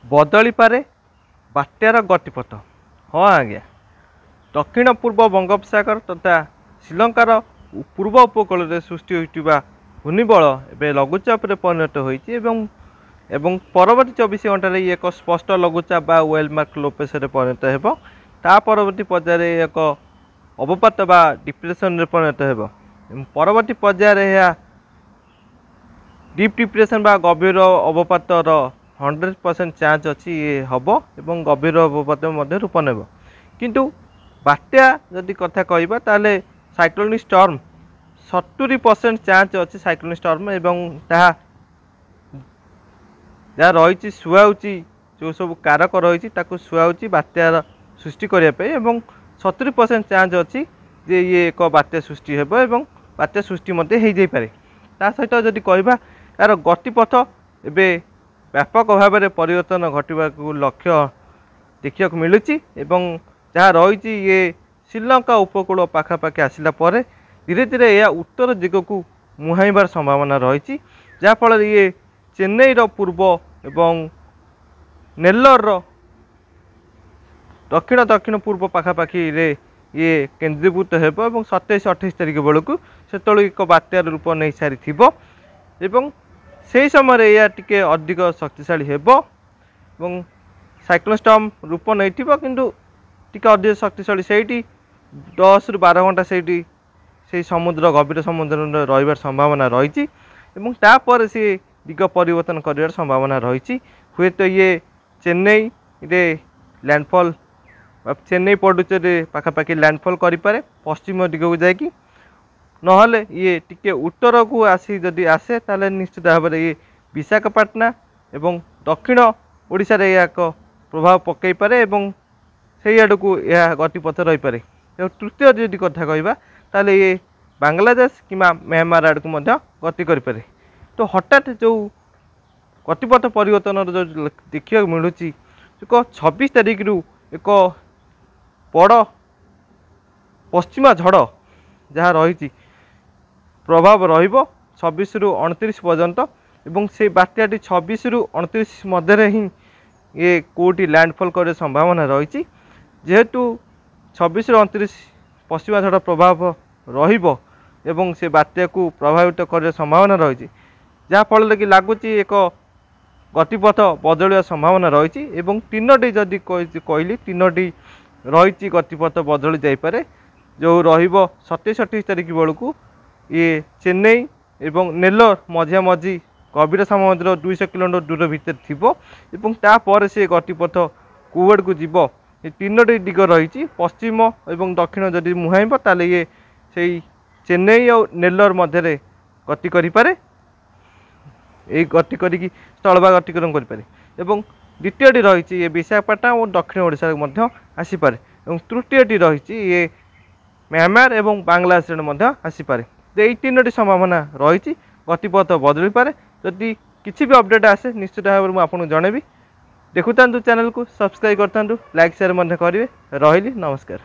बदली पारे बात्यार गतिपथ। हाँ आज्ञा, दक्षिण पूर्व बंगोपसागर तथा श्रीलंकार पूर्व उपकूल में सृष्टि होता घूर्णिबल एवं लघुचाप परिणत होती परवर्ती 24 घंटे एक स्पष्ट लघुचाप बा वेलमार्क लो प्रेशर परिणत हो। परवर्ती पर्यायर एक अवपात बा डिप्रेशन परिणत हो। परवर्ती पर्यायर डीप डिप्रेशन बा गभीर अवपातर 100% चांस अच्छी ये हम और गभीर अवपात रूप ने किंतु बात्या जदि कथा कहबा ताले साइक्लोनिक स्टॉर्म 70% चांस अच्छी साइक्लोनिक स्टॉर्म एवं जहाँ रही शुआऊँची जो सब कारक रही शुआऊँची बात्यार सृष्टि करने 70% चांस अच्छी जे ये एक बात्या सृष्टि हो बात्या सृष्टि हो जाए। ता सहित जदि कहबा यार गतिपथ एवं व्यापक भाव में परिवर्तन घटवा लक्ष्य देखा मिलूँ जहाँ रही ये श्रीलंका उपकूल पाखापाखि आसला धीरे धीरे यह उत्तर दिग को मुहाइबार संभावना रही जहाँफल ये चेन्नई पूर्व एवं नेल्लोर दक्षिण दक्षिण पूर्व पाखापाखि ये केन्द्रीभूत हो 27-28 तारिख बेलू से एक बात्यार रूप नहीं सारी से समय यह टिके अधिक शक्तिशाली हो साइक्लोन स्टॉर्म रूप नहीं किंतु टिके अधिक शक्तिशाली से 10 ରୁ 12 घंटा से समुद्र गभीर समुद्र रही संभावना रही तापर सी दिग परिवर्तन कर संभावना रही हुए तो ये चेन्नई रे लैंडफॉल चेन्नई पडुचेरी पाखापाखि लैंडफॉल करें पश्चिम दिग को जाकि नहले ये टिके उत्तर को आसी जदि आसे ताले निश्चित भाव में ये विशाखापाटना एवं दक्षिण ओडिशा रे एक प्रभाव पकई पारे से आड़ को यह गतिपथ रही पारे। तृतीय जदि कथा कहबा ताले ये बांग्लादेश कि म्यांमार आड़ को गति करें। तो हठात जो गतिपथ परिवर्तन जो देखा मिलूँ एक 26 तारिख रु एक बड़ पश्चिमा झड़ जहाँ रही प्रभाव रहिबो 26 ରୁ 29 पर्यंत एवं से बात्याटी 26 ରୁ 29 मध्य ही ये कोटी लैंडफॉल कर संभावना रही जेहेतु 26 ରୁ 29 पश्चिमा झड़ प्रभाव रहिबो एवं से बात्या को प्रभावित कर संभावना रही जहाँफल कि लगुच एक गतिपथ बदलिया संभावना रही एवं तीनोटी जदि कहली तीनोटी रही गतिपथ बदली जापे जो रहिबो 27-28 तारिख बेलू ये चेन्नई एवं नेल्लोर मझिया मझी गभीर समुद्र 200 किलोमीटर दूर भितर थी तापर से गतिपथ कुआड़ को जीव ये तीनोटी दिग रही पश्चिम एवं दक्षिण जदि मुहाइब ताले ये से चेन्नई और नेल्लोर मध्य गति करें गति करी स्थलभा गतिक्रम करें द्वितीयटी रही ये विशाखापाटना और दक्षिण ओडिशा आसीपे तृतीयटी रही ये म्यांमार एवं बांग्लादेश आसीपे। ये तीनोटी संभावना रही गतिपथ बदली पारे जदि किसी भी अपडेट आसे निश्चित भाव में आपको जनइबी। देखुता चैनल को सब्सक्राइब करता लाइक शेयर करेंगे। रही नमस्कार।